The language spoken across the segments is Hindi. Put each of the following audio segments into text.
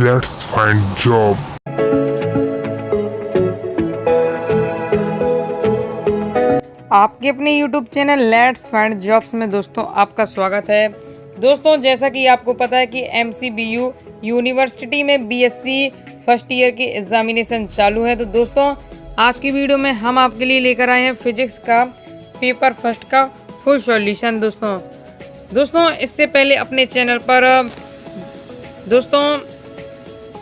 Let's find job. आपके अपने YouTube channel let's find jobs में दोस्तों आपका स्वागत है। दोस्तों जैसा कि आपको पता है कि MCBU यूनिवर्सिटी में BSc फर्स्ट ईयर की एग्जामिनेशन चालू है। तो दोस्तों आज की वीडियो में हम आपके लिए लेकर आए हैं फिजिक्स का पेपर फर्स्ट का फुल सॉल्यूशन। दोस्तों इससे पहले अपने चैनल पर दोस्तों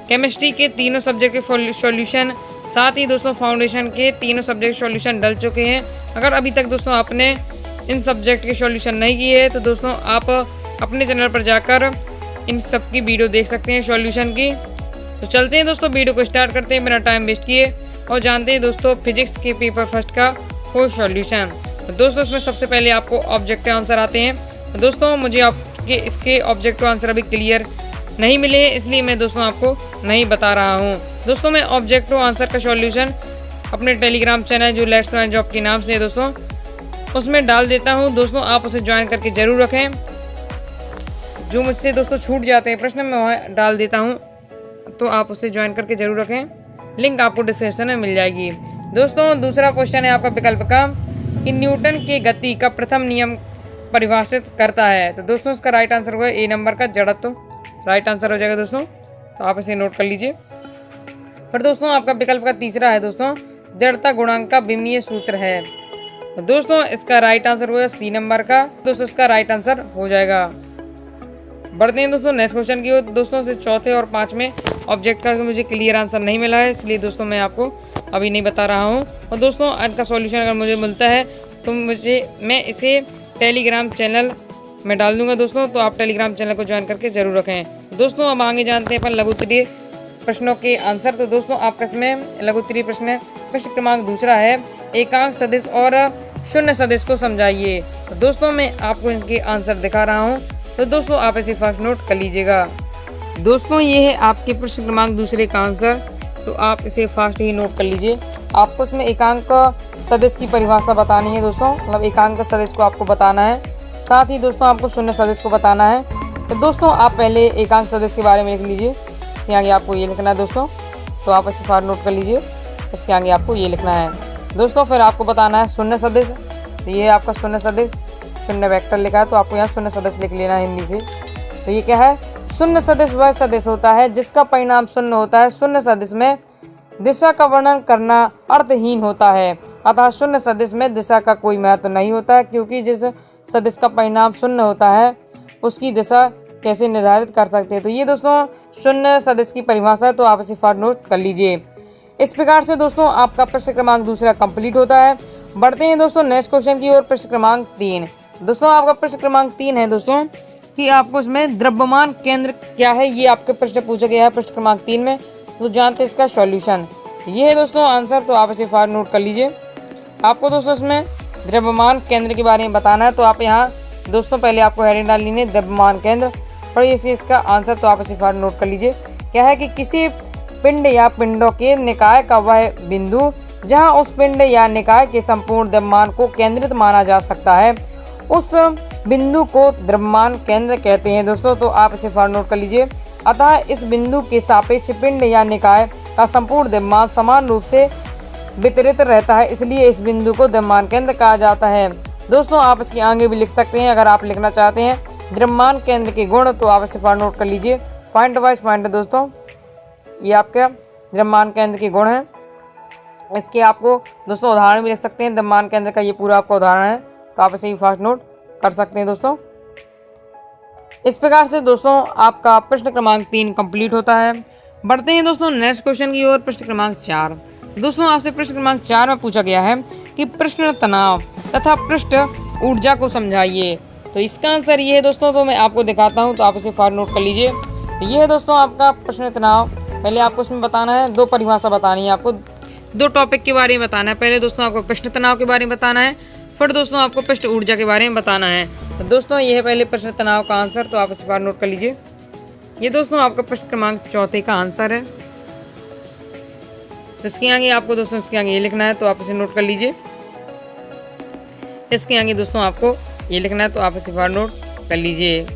केमिस्ट्री के तीनों सब्जेक्ट के सॉल्यूशन, साथ ही दोस्तों फाउंडेशन के तीनों सब्जेक्ट सॉल्यूशन डल चुके हैं। अगर अभी तक दोस्तों आपने इन सब्जेक्ट के सॉल्यूशन नहीं किए हैं तो दोस्तों आप अपने चैनल पर जाकर इन सब की वीडियो देख सकते हैं सॉल्यूशन की। तो चलते हैं दोस्तों वीडियो को स्टार्ट करते हैं बिना टाइम वेस्ट किए और जानते हैं दोस्तों फिजिक्स के पेपर फर्स्ट का फुल सॉल्यूशन। तो दोस्तों इसमें सबसे पहले आपको ऑब्जेक्टिव आंसर आते हैं। तो दोस्तों मुझे आपके इसके ऑब्जेक्टिव आंसर अभी क्लियर नहीं मिले हैं, इसलिए मैं दोस्तों आपको नहीं बता रहा हूँ। दोस्तों मैं ऑब्जेक्टिव आंसर का सॉल्यूशन अपने टेलीग्राम चैनल जो लेट्स फाइंड जॉब के नाम से है दोस्तों उसमें डाल देता हूँ। दोस्तों आप उसे ज्वाइन करके ज़रूर रखें। जो मुझसे दोस्तों छूट जाते हैं प्रश्न मैं वहाँ डाल देता हूँ, तो आप उसे ज्वाइन करके ज़रूर रखें। लिंक आपको डिस्क्रिप्शन में मिल जाएगी। दोस्तों दूसरा क्वेश्चन है आपका विकल्प का कि न्यूटन के गति का प्रथम नियम परिभाषित करता है। तो दोस्तों इसका राइट आंसर होगा ए नंबर का जड़त्व, राइट आंसर हो जाएगा दोस्तों। तो आप इसे नोट कर लीजिए। फिर दोस्तों आपका विकल्प का तीसरा है दोस्तों जड़ता गुणांक का विमीय सूत्र है। तो दोस्तों इसका राइट आंसर होगा सी नंबर का। दोस्तों इसका राइट आंसर हो जाएगा। बढ़ते हैं दोस्तों नेक्स्ट क्वेश्चन की ओर। दोस्तों से चौथे और पांचवें ऑब्जेक्ट का मुझे क्लियर आंसर नहीं मिला है, इसलिए दोस्तों मैं आपको अभी नहीं बता रहा हूँ। और दोस्तों इनका सॉल्यूशन अगर मुझे मिलता है तो मैं इसे टेलीग्राम चैनल में डाल दूंगा दोस्तों। तो आप टेलीग्राम चैनल को ज्वाइन करके जरूर रखें। दोस्तों अब आगे जानते हैं अपन लघुत्तरीय प्रश्नों के आंसर। तो दोस्तों आपका इसमें लघुत्तरीय प्रश्न क्रमांक दूसरा है एकांक सदिश और शून्य सदिश को समझाइए। तो दोस्तों मैं आपको इनके आंसर दिखा रहा हूँ, तो दोस्तों आप इसे फर्स्ट नोट कर लीजिएगा। दोस्तों ये है आपके प्रश्न क्रमांक दूसरे का आंसर, तो आप इसे फास्ट ही नोट कर लीजिए। आपको इसमें एकांक सदिश की परिभाषा बतानी है दोस्तों, मतलब एकांक सदिश को आपको बताना है, साथ ही दोस्तों आपको शून्य सदिश को बताना है। तो दोस्तों आप पहले एकांक सदिश के बारे में लिख लीजिए। इसके आगे आपको ये लिखना है दोस्तों, तो आप इसे फास्ट नोट कर लीजिए। इसके आगे आपको ये लिखना है दोस्तों। फिर आपको बताना है शून्य सदिश। तो ये है आपका शून्य सदिश, शून्य वेक्टर लिखा है, तो आपको यहाँ शून्य सदिश लिख लेना है हिंदी से। तो ये क्या है, शून्य सदिश वह सदिश होता है जिसका परिणाम शून्य होता है। शून्य सदिश में दिशा का वर्णन करना अर्थहीन होता है, अतः शून्य सदिश में दिशा का कोई महत्व नहीं होता है, क्योंकि जिस सदिश का परिणाम शून्य होता है उसकी दिशा कैसे निर्धारित कर सकते हैं। तो ये दोस्तों शून्य सदिश की परिभाषा है, तो आप इसे फटाफट नोट कर लीजिए। इस प्रकार से दोस्तों आपका प्रश्न क्रमांक दूसरा कंप्लीट होता है। बढ़ते हैं दोस्तों नेक्स्ट क्वेश्चन की ओर। प्रश्न क्रमांक 3 दोस्तों आपका प्रश्न क्रमांक 3 है दोस्तों कि आपको इसमें द्रव्यमान केंद्र क्या है, ये आपके प्रश्न पूछा गया है प्रश्न क्रमांक 3 में। तो जानते हैं इसका सॉल्यूशन। ये है दोस्तों आंसर, तो आप इसे फटाफट नोट कर लीजिए। आपको दोस्तों इसमें द्रव्यमान केंद्र के बारे में बताना है, तो आप यहाँ दोस्तों पहले आपको हेडिंग डाल लेनी है द्रव्यमान केंद्र, और इसे इसका आंसर, तो आप इसे फटाफट नोट कर लीजिए। क्या है कि किसी पिंड या पिंडों के निकाय का वह बिंदु जहां उस पिंड या निकाय के संपूर्ण द्रव्यमान को केंद्रित माना जा सकता है, उस बिंदु को द्रव्यमान केंद्र कहते हैं दोस्तों। तो आप इसे फटाफट नोट कर लीजिए। अतः इस बिंदु के सापेक्ष पिंड या निकाय का संपूर्ण द्रव्यमान समान रूप से वितरित रहता है, इसलिए इस बिंदु को द्रव्यमान केंद्र कहा जाता है। दोस्तों आप इसके आगे भी लिख सकते हैं अगर आप लिखना चाहते हैं द्रव्यमान केंद्र के गुण, तो आप इसे फटाफट नोट कर लीजिए। पॉइंट वाइज पॉइंट है दोस्तों, ये आपका द्रव्यमान केंद्र के गुण हैं। इसके आपको दोस्तों उदाहरण भी लिख सकते हैं, द्रव्यमान केंद्र का ये पूरा आपका उदाहरण है, तो आप इसे भी फास्ट नोट कर सकते हैं दोस्तों। इस प्रकार से दोस्तों आपका प्रश्न क्रमांक 3 कंप्लीट होता है। बढ़ते हैं दोस्तों नेक्स्ट क्वेश्चन की ओर। प्रश्न क्रमांक 4 दोस्तों आपसे प्रश्न क्रमांक 4 में पूछा गया है कि पृष्ठ तनाव तथा पृष्ठ ऊर्जा को समझाइए। तो इसका आंसर ये है दोस्तों, तो मैं आपको दिखाता हूँ, तो आप इसे फास्ट नोट कर लीजिए। ये है दोस्तों आपका प्रश्न तनाव। पहले आपको इसमें बताना है, दो परिभाषा बतानी है, आपको दो टॉपिक के बारे में बताना है। पहले दोस्तों आपको प्रश्न तनाव के बारे में बताना है, फिर दोस्तों आपको पृष्ठ ऊर्जा के बारे में बताना है। तो दोस्तों ये है पहले प्रश्न तनाव का आंसर, तो आप इस बार नोट कर लीजिए। ये दोस्तों आपका प्रश्न क्रमांक 4 का आंसर है। तो इसके आगे आपको दोस्तों इसके आगे ये लिखना है, तो आप इसे नोट कर लीजिए। इसके आगे दोस्तों आपको ये लिखना है, तो आप इसे बार नोट कर लीजिए।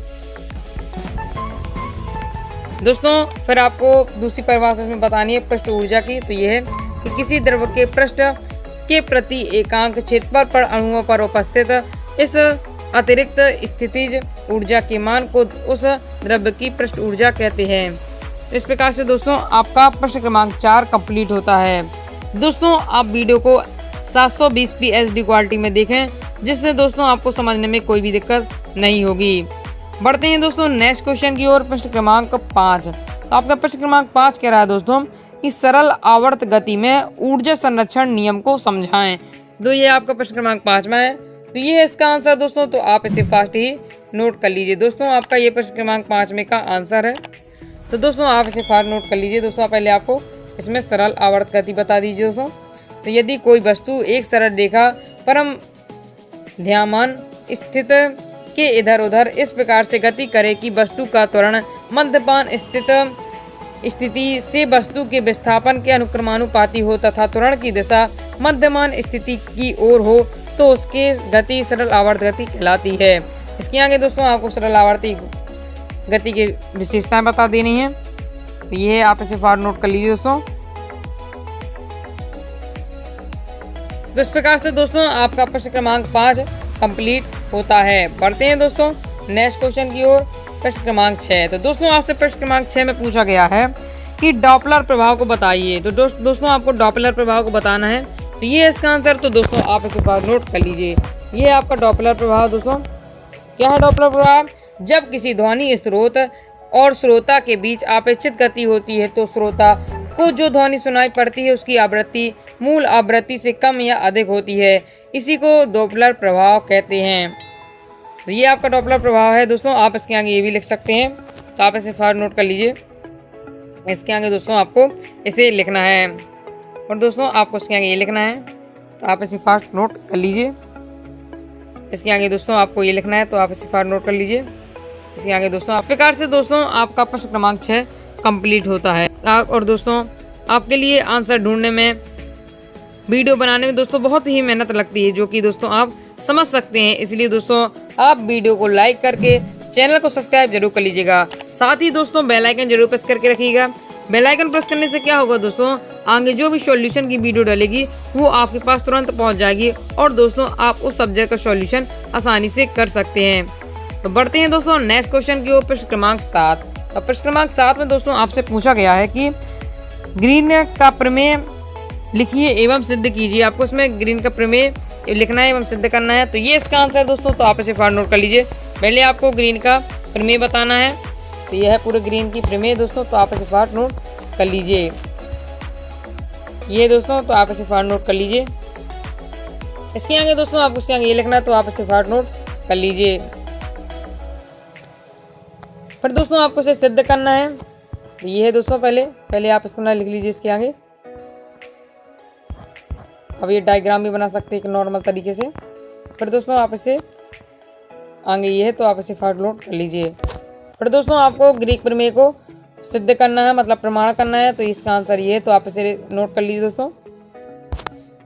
दोस्तों फिर आपको दूसरी परिभाषा इसमें बतानी है पृष्ठ ऊर्जा की। तो ये है कि किसी द्रव के पृष्ठ के प्रति एकांक क्षेत्रफल पर अणुओं पर उपस्थित इस अतिरिक्त स्थितिज ऊर्जा के मान को उस द्रव्य की पृष्ठ ऊर्जा कहते हैं। इस प्रकार से दोस्तों आपका प्रश्न क्रमांक 4 कंप्लीट होता है। दोस्तों आप वीडियो को 720p HD क्वालिटी में देखें, जिससे दोस्तों आपको समझने में कोई भी दिक्कत नहीं होगी। बढ़ते हैं दोस्तों नेक्स्ट क्वेश्चन की ओर। प्रश्न क्रमांक 5। तो आपका प्रश्न क्रमांक 5 कह रहा है दोस्तों कि सरल आवर्त गति में ऊर्जा संरक्षण नियम को समझाएं। तो ये आपका प्रश्न क्रमांक 5 में है। तो ये है इसका आंसर दोस्तों, तो आप इसे फास्ट ही नोट कर लीजिए। दोस्तों आपका ये प्रश्न क्रमांक 5 में का आंसर है। तो दोस्तों आप इसे फास्ट नोट कर लीजिए। दोस्तों पहले आपको इसमें सरल आवर्त गति बता दीजिए दोस्तों। तो यदि कोई वस्तु एक सरल रेखा परम ध्यामान स्थित के इधर उधर इस प्रकार से गति करे कि वस्तु का त्वरण मध्यमान स्थिति से वस्तु के विस्थापन के अनुक्रमानुपाती हो तथा त्वरण की दिशा मध्यमान स्थिति की ओर हो, तो उसके गति सरल आवर्त गति कहलाती है। इसके आगे दोस्तों आपको सरल आवर्ती गति की विशेषताएं बता देनी है। तो ये आप इसे फार नोट कर लीजिए दोस्तों। तो इस प्रकार से दोस्तों आपका प्रश्न क्रमांक 5 कंप्लीट होता है। बढ़ते हैं दोस्तों नेक्स्ट क्वेश्चन की ओर। प्रश्न क्रमांक 6। तो दोस्तों आपसे प्रश्न क्रमांक 6 में पूछा गया है कि डॉपलर प्रभाव को बताइए। तो दोस्तों आपको डॉपलर प्रभाव को बताना है। तो ये है इसका आंसर। तो दोस्तों आप इसे नोट कर लीजिए। ये है आपका डॉपलर प्रभाव। दोस्तों क्या है डॉपलर प्रभाव? जब किसी ध्वनि स्रोत और श्रोता के बीच अपेक्षित गति होती है, तो श्रोता को जो ध्वनि सुनाई पड़ती है उसकी आवृत्ति मूल आवृत्ति से कम या अधिक होती है। इसी को डॉपलर प्रभाव कहते हैं। तो ये आपका डॉपलर प्रभाव है दोस्तों। आप इसके आगे ये भी लिख सकते हैं। तो आप इसे फास्ट नोट कर लीजिए। इसके आगे दोस्तों आपको इसे लिखना है, और दोस्तों आपको इसके आगे ये लिखना है। तो आप इसे फास्ट नोट कर लीजिए। इसके आगे दोस्तों आपको ये लिखना है। तो आप इसे फास्ट नोट कर लीजिए। इसके आगे दोस्तों इस प्रकार से दोस्तों आपका प्रश्न क्रमांक 6 कंप्लीट होता है। और दोस्तों आपके लिए आंसर ढूंढने में, वीडियो बनाने में दोस्तों बहुत ही मेहनत लगती है, जो कि दोस्तों आप समझ सकते हैं। इसलिए दोस्तों आप वीडियो को लाइक करके चैनल को सब्सक्राइब जरूर कर लीजिएगा। साथ ही दोस्तों बेल आइकन जरूर प्रेस करके रखिएगा। बेल आइकन प्रेस करने से क्या होगा दोस्तों, आगे जो भी सॉल्यूशन की वीडियो डलेगी वो आपके पास तुरंत पहुंच जाएगी, और दोस्तों आप उस सब्जेक्ट का सॉल्यूशन आसानी से कर सकते हैं। तो बढ़ते हैं दोस्तों नेक्स्ट क्वेश्चन की ओर। प्रश्न क्रमांक 7। तो प्रश्न क्रमांक 7 में दोस्तों आपसे पूछा गया है कि ग्रीन का प्रमेय लिखिए एवं सिद्ध कीजिए। आपको इसमें ग्रीन का प्रमेय लिखना है एवं सिद्ध करना है। तो ये इसका आंसर है दोस्तों। तो आप इसे फास्ट नोट कर लीजिए। पहले आपको ग्रीन का प्रमेय बताना है। तो यह है पूरे ग्रीन की प्रमेय दोस्तों। तो आप इसे फास्ट नोट कर लीजिए। ये दोस्तों तो आप इसे फास्ट नोट कर लीजिए। इसके आगे दोस्तों आपको इसके आगे ये लिखना है। तो आप इसे फास्ट नोट कर लीजिए। फिर दोस्तों आपको इसे सिद्ध करना है। तो ये है दोस्तों, पहले आप इस तरह लिख लीजिए इसके आगे। अब ये डायग्राम भी बना सकते हैं एक नॉर्मल तरीके से। फिर दोस्तों आप इसे आगे ये है। तो आप इसे फास्ट नोट कर लीजिए। फिर दोस्तों आपको ग्रीक प्रमेय को सिद्ध करना है, मतलब प्रमाण करना है। तो इसका आंसर ये है। तो आप इसे नोट कर लीजिए दोस्तों।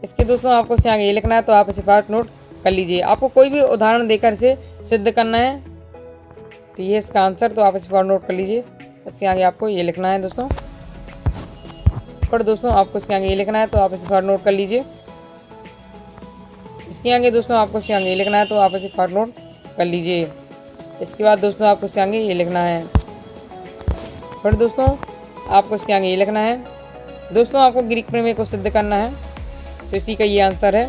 इसके दोस्तों आपको इससे आगे ये लिखना है। तो आप इसे फास्ट नोट कर लीजिए। आपको कोई भी उदाहरण देकर इसे सिद्ध करना है। तो ये इसका आंसर। तो आप इसे फास्ट नोट कर लीजिए। इसके आगे आपको ये लिखना है दोस्तों। फिर दोस्तों आपको इसके आगे ये लिखना है। तो आप इसे फास्ट नोट कर लीजिए। इसके आगे दोस्तों आपको इसके आगे ये लिखना है। तो आप इसे फास्ट नोट कर लीजिए। इसके बाद दोस्तों आपको इसके आगे ये लिखना है। फिर दोस्तों आपको इसके आगे ये लिखना है। दोस्तों आपको ग्रीक प्रमेय को सिद्ध करना है। तो इसी का ये आंसर है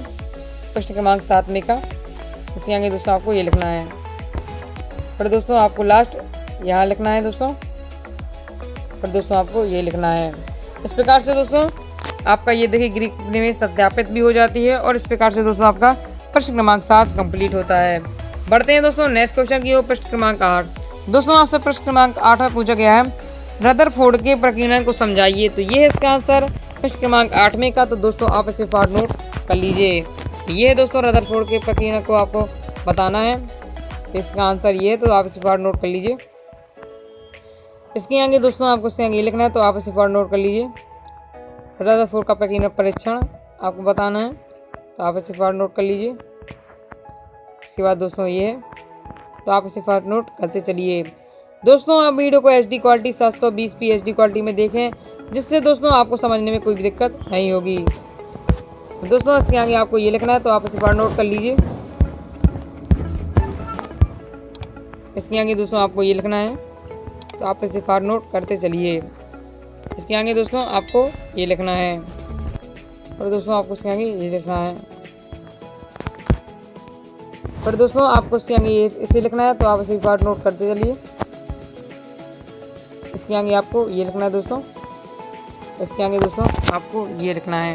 प्रश्न क्रमांक 7 में का। इसके आगे दोस्तों आपको ये लिखना है। फिर दोस्तों आपको लास्ट यहाँ लिखना है दोस्तों। फिर दोस्तों आपको ये लिखना है। इस प्रकार से दोस्तों आपका ये देखिए ग्रीक प्रमेय सत्यापित भी हो जाती है, और इस प्रकार से दोस्तों आपका प्रश्न क्रमांक 7 कंप्लीट होता है। बढ़ते हैं दोस्तों नेक्स्ट क्वेश्चन की ओर। प्रश्न क्रमांक 8। दोस्तों आपसे प्रश्न क्रमांक 8 में पूछा गया है रदरफोर्ड के प्रकीर्णन को समझाइए। तो ये है इसका आंसर प्रश्न क्रमांक 8 में का। तो दोस्तों आप इसे फास्ट नोट कर लीजिए। ये है दोस्तों रदरफोर्ड के प्रकीर्णन को आपको बताना है। तो इसका आंसर ये है। तो आप इसे फास्ट नोट कर लीजिए। इसके आगे दोस्तों आपको इसके आगे लिखना है। तो आप इसे फास्ट नोट कर लीजिए। रदरफोर्ड का प्रकीर्णन परीक्षण आपको बताना है। तो आप इसे फास्ट नोट कर लीजिए। इसके बाद दोस्तों ये है। तो आप इसे फास्ट नोट करते चलिए। दोस्तों आप वीडियो को HD quality 720p HD quality में देखें, जिससे दोस्तों आपको समझने में कोई भी दिक्कत नहीं होगी। दोस्तों इसके आगे आपको ये लिखना है, तो आप इसे बार नोट कर लीजिए। इसके आगे दोस्तों आपको ये लिखना है, तो आप इसे फार नोट करते चलिए। इसके आगे दोस्तों आपको ये लिखना है, और दोस्तों आपको इसके आगे ये लिखना है, और दोस्तों आपको इसके आगे ये इसे लिखना है, तो आप इसे फार नोट करते चलिए। इसके आगे आपको ये लिखना है दोस्तों। इसके आगे दोस्तों आपको ये लिखना है।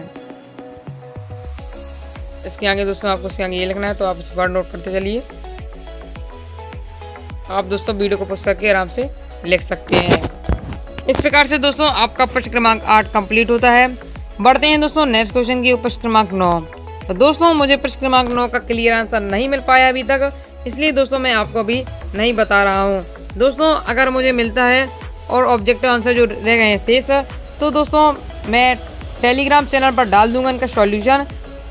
इसके आगे दोस्तों आपको इसके आगे ये लिखना है, तो आप इसे फार नोट करते चलिए। आप दोस्तों वीडियो को पॉज करके आराम से लिख सकते हैं। इस प्रकार से दोस्तों आपका प्रश्न क्रमांक 8 कंप्लीट होता है। बढ़ते हैं दोस्तों नेक्स्ट क्वेश्चन की, प्रश्न क्रमांक 9। तो दोस्तों मुझे प्रश्न क्रमांक 9 का क्लियर आंसर नहीं मिल पाया अभी तक, इसलिए दोस्तों मैं आपको अभी नहीं बता रहा हूँ। दोस्तों अगर मुझे मिलता है और ऑब्जेक्टिव आंसर जो रह गए हैं शेष, तो दोस्तों मैं टेलीग्राम चैनल पर डाल दूंगा इनका सॉल्यूशन।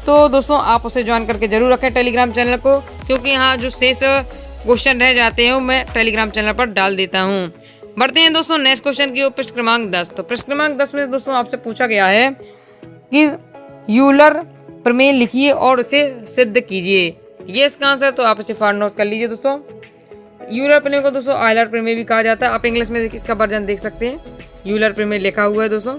तो दोस्तों आप उसे ज्वाइन करके जरूर रखें टेलीग्राम चैनल को, क्योंकि यहाँ जो शेष क्वेश्चन रह जाते हैं वो मैं टेलीग्राम चैनल पर डाल देता हूँ। बढ़ते हैं दोस्तों नेक्स्ट क्वेश्चन की, प्रश्न क्रमांक 10। तो प्रश्न क्रमांक 10 में दोस्तों आपसे पूछा गया है कि यूलर प्रमेय लिखिए और उसे सिद्ध कीजिए। ये इसका आंसर, तो आप इसे फार नोट कर लीजिए दोस्तों। यूलर प्रमेय को दोस्तों आयलर प्रमेय भी कहा जाता है। आप इंग्लिश में इसका वर्जन देख सकते हैं, यूलर प्रमेय लिखा हुआ है दोस्तों।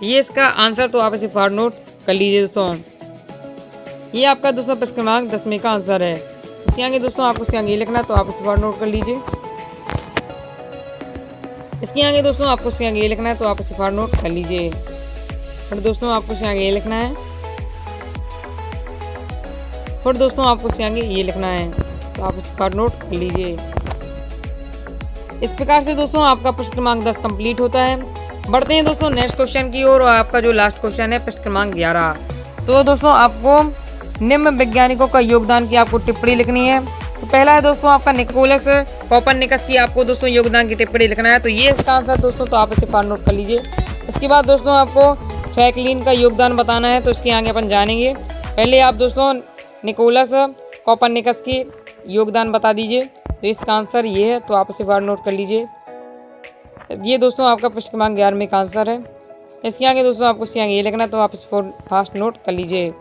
ये इसका आंसर, तो आप इसे फार नोट कर लीजिए दोस्तों। ये आपका दोस्तों प्रश्न क्रमांक 10 का आंसर है। इसके आगे दोस्तों आपको इसके आगे ये लिखना है, तो आप इसे फार नोट कर लीजिए। इसके आगे दोस्तों आपको इसके आगे ये लिखना है, तो आप इसे फार नोट कर लीजिए। और दोस्तों आपको इसके आगे ये लिखना है, और दोस्तों आपको इसके आगे ये लिखना है, तो आप इसे फार नोट कर लीजिए। इस प्रकार से दोस्तों आपका प्रश्न क्रमांक 10 कंप्लीट होता है। बढ़ते हैं दोस्तों नेक्स्ट क्वेश्चन की ओर, और आपका जो लास्ट क्वेश्चन है प्रश्न क्रमांक 11। तो दोस्तों आपको निम्न वैज्ञानिकों का योगदान की आपको टिप्पणी लिखनी है। तो पहला है दोस्तों आपका निकोलस कोपरनिकस की आपको दोस्तों योगदान की टिप्पणी लिखना है। तो ये इसका आंसर दोस्तों, तो आप इसे फार नोट कर लीजिए। इसके बाद दोस्तों आपको फ्रैंकलिन का योगदान बताना है, तो इसके आगे अपन जानेंगे। पहले आप दोस्तों निकोलस कोपरनिकस की योगदान बता दीजिए। तो इसका आंसर ये है, तो आप इसे फार नोट कर लीजिए। ये दोस्तों आपका प्रश्न क्रमांक 11 का आंसर है। इसके आगे दोस्तों आपको इसके आगे ये लिखना है, तो आप इसे फास्ट नोट कर लीजिए।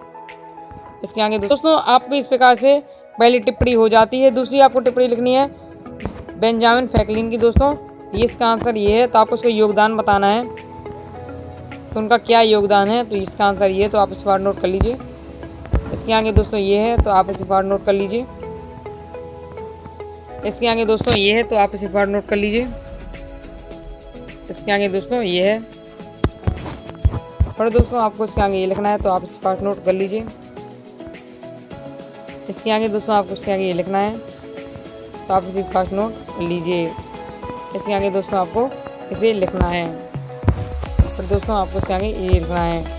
इसके आगे दोस्तों आपको इस प्रकार से पहली टिप्पणी हो जाती है। दूसरी आपको टिप्पणी लिखनी है बेंजामिन फ्रैंकलिन की दोस्तों। ये इसका आंसर ये है, तो आपको उसका योगदान बताना है, तो उनका क्या योगदान है। तो इसका आंसर ये है, तो आप इस बार नोट कर लीजिए। इसके आगे दोस्तों ये है, तो आप इसे बार नोट कर लीजिए। इसके आगे दोस्तों ये है, तो आप इसे बार नोट कर लीजिए। इसके आगे दोस्तों ये है, और दोस्तों आपको इसके आगे ये लिखना है, तो आप इसे फास्ट नोट कर लीजिए। इसके आगे दोस्तों आपको इसके आगे ये लिखना है, तो आप इसे फास्ट नोट कर लीजिए। इसके आगे दोस्तों आपको इसे लिखना है, और दोस्तों आपको इसके आगे ये लिखना है।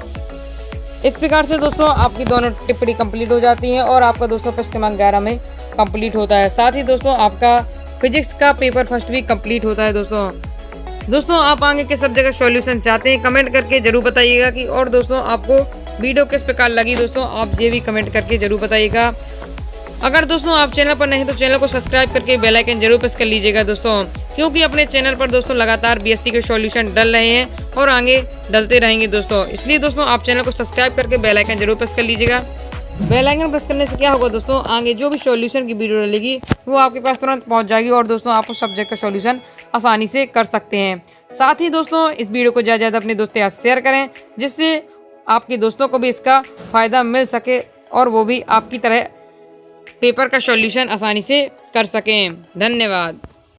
इस प्रकार से दोस्तों आपकी दोनों टिप्पणी कंप्लीट हो जाती हैं, और आपका दोस्तों प्रश्न क्रमांक 11 में कंप्लीट होता है। साथ ही दोस्तों आपका फिजिक्स का पेपर फर्स्ट भी कंप्लीट होता है दोस्तों आप आगे के सब्जेक्ट का सॉल्यूशन चाहते हैं, कमेंट करके जरूर बताइएगा कि, और दोस्तों आपको वीडियो किस प्रकार लगी दोस्तों, आप ये भी कमेंट करके जरूर बताइएगा। अगर दोस्तों आप चैनल पर नहीं तो चैनल को सब्सक्राइब करके बेल आइकन जरूर प्रेस कर लीजिएगा दोस्तों, क्योंकि अपने चैनल पर दोस्तों लगातार बीएससी के सॉल्यूशन डल रहे हैं और आगे डलते रहेंगे दोस्तों। इसलिए दोस्तों आप चैनल को सब्सक्राइब करके बेल आइकन जरूर प्रेस कर लीजिएगा। बेल आइकन प्रेस करने से क्या होगा दोस्तों, आगे जो भी सॉल्यूशन की वीडियो डलेगी वो आपके पास तुरंत पहुंच जाएगी, और दोस्तों आप उस सब्जेक्ट का सॉल्यूशन आसानी से कर सकते हैं। साथ ही दोस्तों इस वीडियो को ज़्यादा अपने दोस्तों के साथ शेयर करें, जिससे आपके दोस्तों को भी इसका फ़ायदा मिल सके और वो भी आपकी तरह पेपर का सॉल्यूशन आसानी से कर सकें। धन्यवाद।